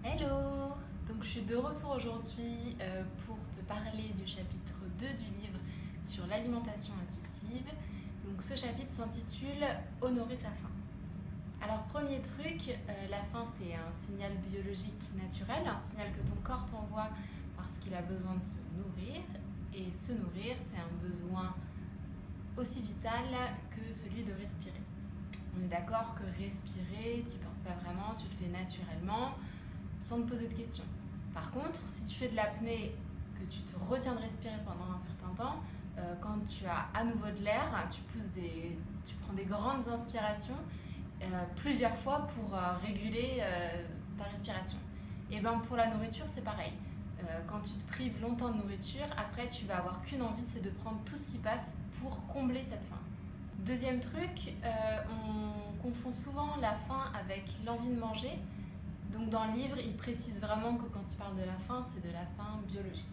Hello! Donc je suis de retour aujourd'hui pour te parler du chapitre 2 du livre sur l'alimentation intuitive. Donc ce chapitre s'intitule Honorer sa faim. Alors premier truc, la faim c'est un signal biologique naturel, un signal que ton corps t'envoie parce qu'il a besoin de se nourrir. Et se nourrir c'est un besoin aussi vital que celui de respirer. On est d'accord que respirer, tu n'y penses pas vraiment, tu le fais naturellement, sans te poser de questions. Par contre, si tu fais de l'apnée, que tu te retiens de respirer pendant un certain temps, quand tu as à nouveau de l'air, tu prends des grandes inspirations plusieurs fois pour réguler ta respiration. Et bien pour la nourriture, c'est pareil. Quand tu te prives longtemps de nourriture, après tu vas avoir qu'une envie, c'est de prendre tout ce qui passe pour combler cette faim. Deuxième truc, on confond souvent la faim avec l'envie de manger. Donc dans le livre, il précise vraiment que quand il parle de la faim, c'est de la faim biologique.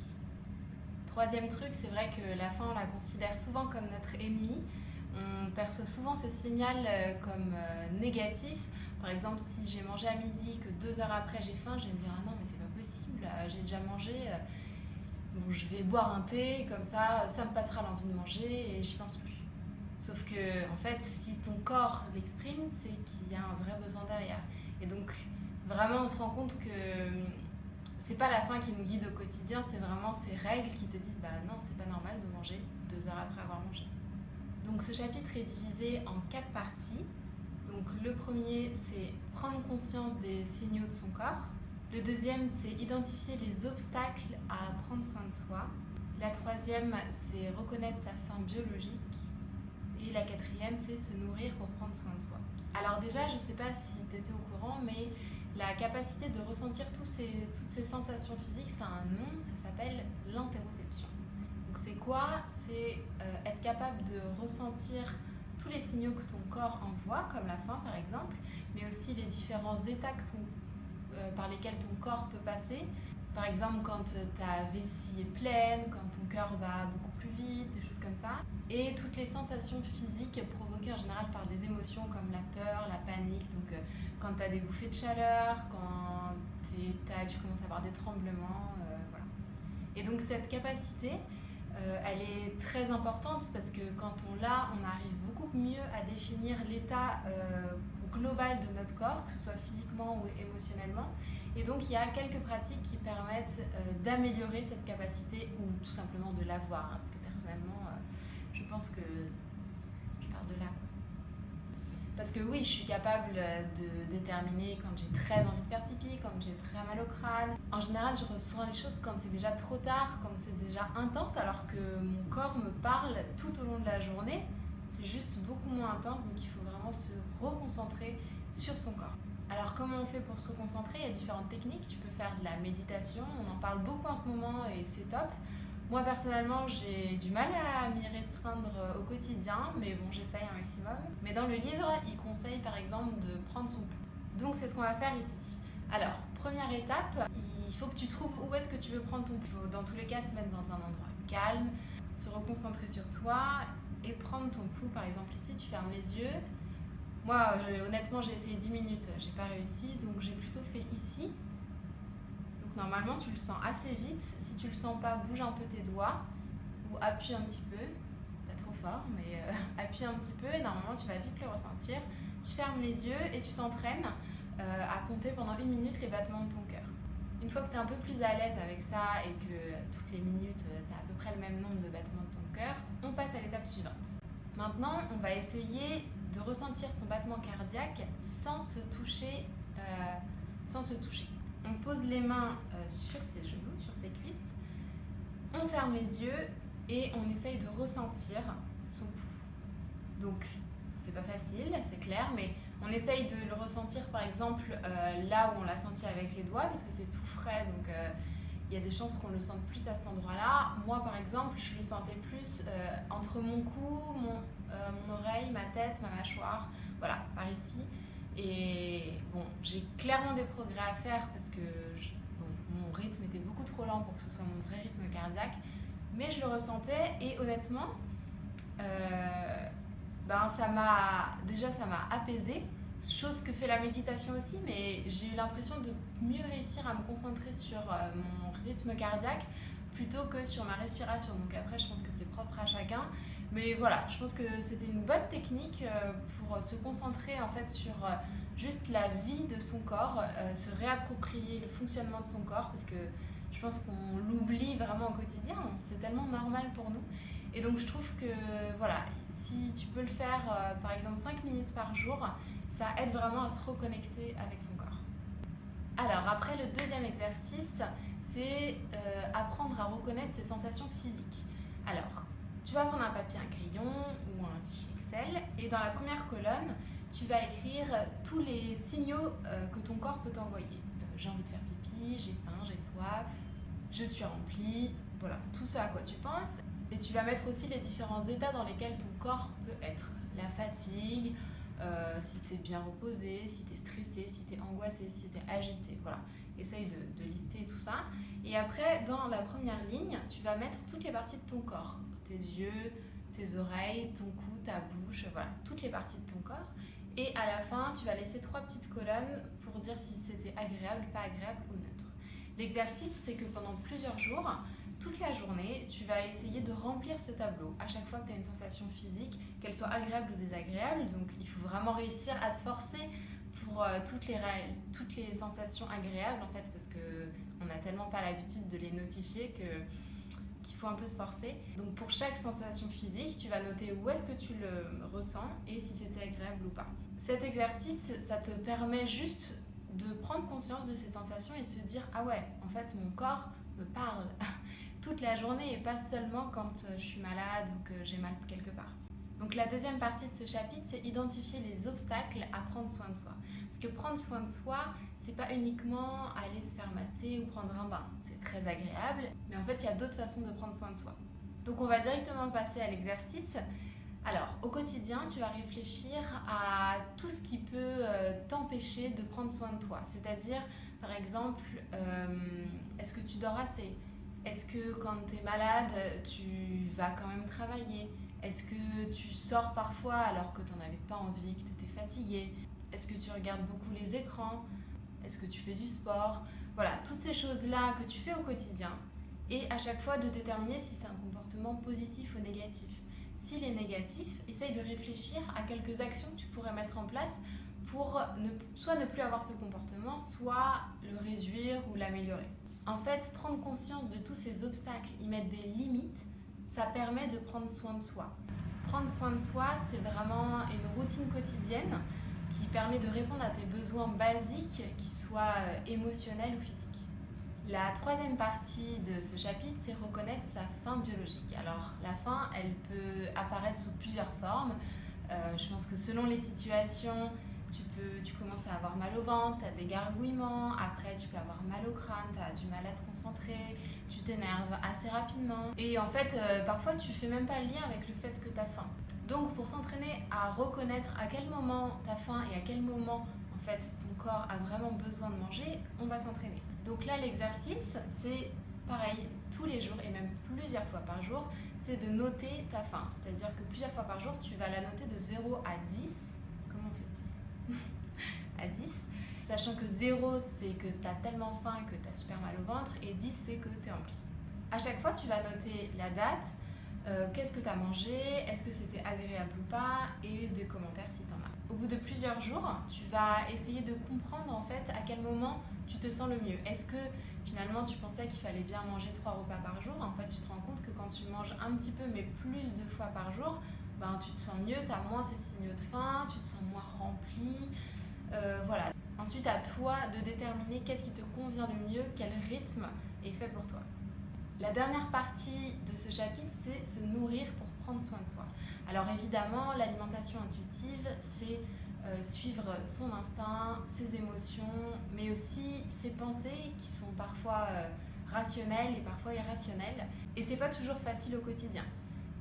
Troisième truc, c'est vrai que la faim, on la considère souvent comme notre ennemi. On perçoit souvent ce signal comme négatif. Par exemple, si j'ai mangé à midi, que 2 heures après j'ai faim, je vais me dire ah non mais c'est pas possible, j'ai déjà mangé. Bon, je vais boire un thé, comme ça me passera l'envie de manger et j'y pense plus. Sauf que en fait, si ton corps l'exprime, c'est qu'il y a un vrai besoin derrière. Et donc vraiment, on se rend compte que c'est pas la faim qui nous guide au quotidien, c'est vraiment ces règles qui te disent bah non, c'est pas normal de manger 2 heures après avoir mangé. Donc ce chapitre est divisé en 4 parties. Donc le premier, c'est prendre conscience des signaux de son corps. Le deuxième, c'est identifier les obstacles à prendre soin de soi. La troisième, c'est reconnaître sa faim biologique. Et la quatrième, c'est se nourrir pour prendre soin de soi. Alors déjà, je ne sais pas si tu étais au courant, mais la capacité de ressentir toutes ces sensations physiques, ça a un nom, ça s'appelle l'interoception. Donc c'est quoi? C'est être capable de ressentir tous les signaux que ton corps envoie, comme la faim par exemple, mais aussi les différents états par lesquels ton corps peut passer. Par exemple, quand ta vessie est pleine, quand ton cœur bat beaucoup plus vite, des choses comme ça. Et toutes les sensations physiques provoquées en général par des émotions comme la peur, la panique. Donc, quand tu as des bouffées de chaleur, quand tu commences à avoir des tremblements, voilà. Et donc, cette capacité, elle est très importante parce que quand on l'a, on arrive beaucoup mieux à définir l'état global de notre corps, que ce soit physiquement ou émotionnellement. Et donc il y a quelques pratiques qui permettent d'améliorer cette capacité ou tout simplement de l'avoir, hein, parce que personnellement, je pense que je pars de là. Parce que oui, je suis capable de déterminer quand j'ai très envie de faire pipi, quand j'ai très mal au crâne. En général, je ressens les choses quand c'est déjà trop tard, quand c'est déjà intense, alors que mon corps me parle tout au long de la journée. C'est juste beaucoup moins intense, donc il faut vraiment se reconcentrer sur son corps. Alors comment on fait pour se reconcentrer? Il y a différentes techniques. Tu peux faire de la méditation, on en parle beaucoup en ce moment et c'est top. Moi personnellement, j'ai du mal à m'y restreindre au quotidien, mais bon, j'essaye un maximum. Mais dans le livre, il conseille par exemple de prendre son pouls. Donc c'est ce qu'on va faire ici. Alors, première étape, il faut que tu trouves où est-ce que tu veux prendre ton pouls. Il faut dans tous les cas se mettre dans un endroit calme, se reconcentrer sur toi et prendre ton pouls. Par exemple ici, tu fermes les yeux. Moi, honnêtement, j'ai essayé 10 minutes, j'ai pas réussi, donc j'ai plutôt fait ici. Donc normalement, tu le sens assez vite. Si tu le sens pas, bouge un peu tes doigts ou appuie un petit peu. Pas trop fort, mais appuie un petit peu et normalement, tu vas vite le ressentir. Tu fermes les yeux et tu t'entraînes à compter pendant 1 minute les battements de ton cœur. Une fois que tu es un peu plus à l'aise avec ça et que toutes les minutes, tu as à peu près le même nombre de battements de ton cœur, on passe à l'étape suivante. Maintenant, on va essayer de ressentir son battement cardiaque sans se toucher. On pose les mains sur ses genoux, sur ses cuisses, on ferme les yeux et on essaye de ressentir son pouls. Donc, c'est pas facile, c'est clair, mais on essaye de le ressentir par exemple là où on l'a senti avec les doigts, parce que c'est tout frais, donc il y a des chances qu'on le sente plus à cet endroit-là. Moi, par exemple, je le sentais plus entre mon cou, mon oreille, ma tête, ma mâchoire, voilà, par ici. Et bon, j'ai clairement des progrès à faire parce que mon rythme était beaucoup trop lent pour que ce soit mon vrai rythme cardiaque. Mais je le ressentais et honnêtement, ça m'a apaisée chose que fait la méditation aussi, mais j'ai eu l'impression de mieux réussir à me concentrer sur mon rythme cardiaque plutôt que sur ma respiration. Donc après, je pense que c'est propre à chacun. Mais voilà, je pense que c'était une bonne technique pour se concentrer en fait sur juste la vie de son corps, se réapproprier le fonctionnement de son corps, parce que je pense qu'on l'oublie vraiment au quotidien, c'est tellement normal pour nous. Et donc je trouve que voilà, si tu peux le faire par exemple 5 minutes par jour, ça aide vraiment à se reconnecter avec son corps. Alors après, le deuxième exercice, c'est apprendre à reconnaître ses sensations physiques. Alors, tu vas prendre un papier, un crayon ou un fichier Excel et dans la première colonne, tu vas écrire tous les signaux que ton corps peut t'envoyer. J'ai envie de faire pipi, j'ai faim, j'ai soif, je suis remplie, voilà, tout ce à quoi tu penses. Et tu vas mettre aussi les différents états dans lesquels ton corps peut être. La fatigue, si tu es bien reposé, si tu es stressé, si tu es angoissé, si tu es agité. Voilà, essaye de lister tout ça. Et après, dans la première ligne, tu vas mettre toutes les parties de ton corps. Tes yeux, tes oreilles, ton cou, ta bouche, voilà, toutes les parties de ton corps. Et à la fin, tu vas laisser 3 petites colonnes pour dire si c'était agréable, pas agréable ou neutre. L'exercice, c'est que pendant plusieurs jours, toute la journée, tu vas essayer de remplir ce tableau à chaque fois que tu as une sensation physique, qu'elle soit agréable ou désagréable. Donc il faut vraiment réussir à se forcer pour toutes les sensations agréables en fait, parce qu'on n'a tellement pas l'habitude de les notifier qu'il faut un peu se forcer. Donc pour chaque sensation physique, tu vas noter où est-ce que tu le ressens et si c'était agréable ou pas. Cet exercice, ça te permet juste de prendre conscience de ces sensations et de se dire ah ouais, en fait mon corps me parle toute la journée et pas seulement quand je suis malade ou que j'ai mal quelque part. Donc la deuxième partie de ce chapitre, c'est identifier les obstacles à prendre soin de soi. Parce que prendre soin de soi, c'est pas uniquement aller se faire masser ou prendre un bain. C'est très agréable, mais en fait, il y a d'autres façons de prendre soin de soi. Donc on va directement passer à l'exercice. Alors, au quotidien, tu vas réfléchir à tout ce qui peut t'empêcher de prendre soin de toi. C'est-à-dire, par exemple, est-ce que tu dors assez ? Est-ce que quand tu es malade, tu vas quand même travailler ? Est-ce que tu sors parfois alors que tu n'en avais pas envie, que tu étais fatigué ? Est-ce que tu regardes beaucoup les écrans ? Est-ce que tu fais du sport ? Voilà, toutes ces choses-là que tu fais au quotidien. Et à chaque fois de déterminer si c'est un comportement positif ou négatif. S'il est négatif, essaye de réfléchir à quelques actions que tu pourrais mettre en place pour soit ne plus avoir ce comportement, soit le réduire ou l'améliorer. En fait, prendre conscience de tous ces obstacles, y mettre des limites, ça permet de prendre soin de soi. Prendre soin de soi, c'est vraiment une routine quotidienne qui permet de répondre à tes besoins basiques, qu'ils soient émotionnels ou physiques. La troisième partie de ce chapitre, c'est reconnaître sa faim biologique. Alors, la faim, elle peut apparaître sous plusieurs formes. Je pense que selon les situations, tu commences à avoir mal au ventre, tu as des gargouillements, après tu peux avoir mal au crâne, tu as du mal à te concentrer, tu t'énerves assez rapidement. Et en fait, parfois tu fais même pas le lien avec le fait que tu as faim. Donc pour s'entraîner à reconnaître à quel moment tu as faim et à quel moment en fait ton corps a vraiment besoin de manger, on va s'entraîner. Donc là l'exercice, c'est pareil, tous les jours et même plusieurs fois par jour, c'est de noter ta faim. C'est-à-dire que plusieurs fois par jour, tu vas la noter de 0 à 10. Comment on fait 10 à 10, sachant que 0 c'est que tu as tellement faim que tu as super mal au ventre et 10 c'est que tu es rempli. À chaque fois tu vas noter la date, qu'est-ce que tu as mangé, est-ce que c'était agréable ou pas et des commentaires si tu en as. Au bout de plusieurs jours, tu vas essayer de comprendre en fait à quel moment tu te sens le mieux. Est-ce que finalement tu pensais qu'il fallait bien manger 3 repas par jour ? En fait tu te rends compte que quand tu manges un petit peu mais plus de fois par jour, ben, tu te sens mieux, tu as moins ces signaux de faim, tu te sens moins rempli. Voilà. Ensuite, à toi de déterminer qu'est-ce qui te convient le mieux, quel rythme est fait pour toi. La dernière partie de ce chapitre, c'est se nourrir pour prendre soin de soi. Alors évidemment, l'alimentation intuitive, c'est suivre son instinct, ses émotions, mais aussi ses pensées qui sont parfois rationnelles et parfois irrationnelles. Et c'est pas toujours facile au quotidien.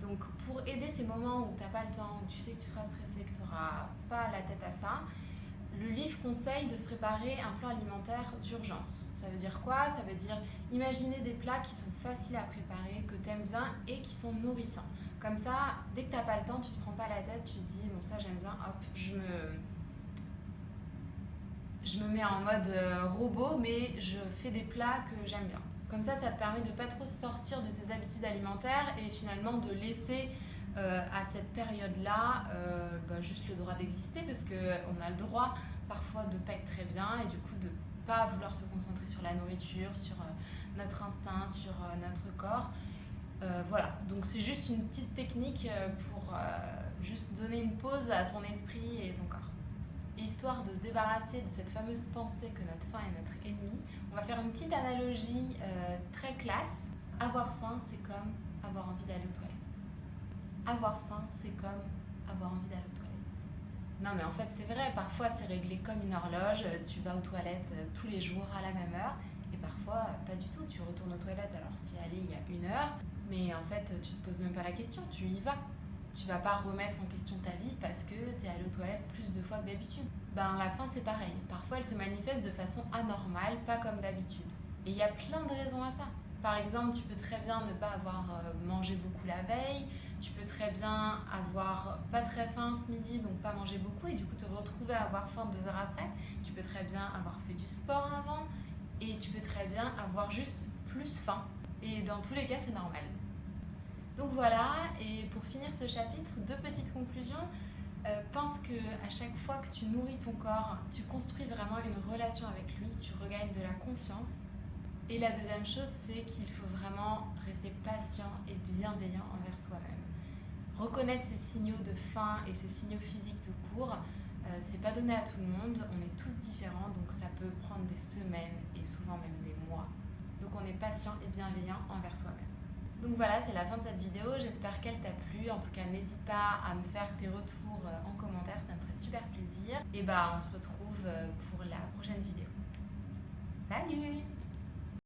Donc pour aider ces moments où tu n'as pas le temps, où tu sais que tu seras stressé, que tu n'auras pas la tête à ça, le livre conseille de se préparer un plan alimentaire d'urgence. Ça veut dire quoi ? Ça veut dire imaginer des plats qui sont faciles à préparer, que tu aimes bien et qui sont nourrissants. Comme ça, dès que tu n'as pas le temps, tu ne te prends pas la tête, tu te dis bon ça j'aime bien, hop, je me mets en mode robot, mais je fais des plats que j'aime bien. Comme ça te permet de pas trop sortir de tes habitudes alimentaires et finalement de laisser à cette période-là juste le droit d'exister, parce qu'on a le droit parfois de pas être très bien et du coup de pas vouloir se concentrer sur la nourriture, sur notre instinct, sur notre corps. Voilà, donc c'est juste une petite technique pour juste donner une pause à ton esprit et ton corps. Histoire de se débarrasser de cette fameuse pensée que notre faim est notre ennemi, on va faire une petite analogie très classe. Avoir faim, c'est comme avoir envie d'aller aux toilettes. Avoir faim, c'est comme avoir envie d'aller aux toilettes. Non mais en fait c'est vrai, parfois c'est réglé comme une horloge, tu vas aux toilettes tous les jours à la même heure, et parfois pas du tout, tu retournes aux toilettes alors que tu y es allé il y a une heure, mais en fait tu te poses même pas la question, tu y vas. Tu vas pas remettre en question ta vie parce que tu es allé aux toilettes plus de fois que d'habitude. La faim c'est pareil, parfois elle se manifeste de façon anormale, pas comme d'habitude. Et il y a plein de raisons à ça. Par exemple, tu peux très bien ne pas avoir mangé beaucoup la veille, tu peux très bien avoir pas très faim ce midi, donc pas manger beaucoup, et du coup te retrouver à avoir faim 2 heures après. Tu peux très bien avoir fait du sport avant, et tu peux très bien avoir juste plus faim. Et dans tous les cas, c'est normal. Donc voilà, et pour finir ce chapitre, 2 petites conclusions. Pense que à chaque fois que tu nourris ton corps, tu construis vraiment une relation avec lui, tu regagnes de la confiance. Et la deuxième chose, c'est qu'il faut vraiment rester patient et bienveillant envers soi-même. Reconnaître ces signaux de faim et ces signaux physiques tout court, c'est pas donné à tout le monde, on est tous différents, donc ça peut prendre des semaines et souvent même des mois. Donc on est patient et bienveillant envers soi-même. Donc voilà, c'est la fin de cette vidéo, j'espère qu'elle t'a plu. En tout cas, n'hésite pas à me faire tes retours en commentaire, ça me ferait super plaisir. Et on se retrouve pour la prochaine vidéo. Salut!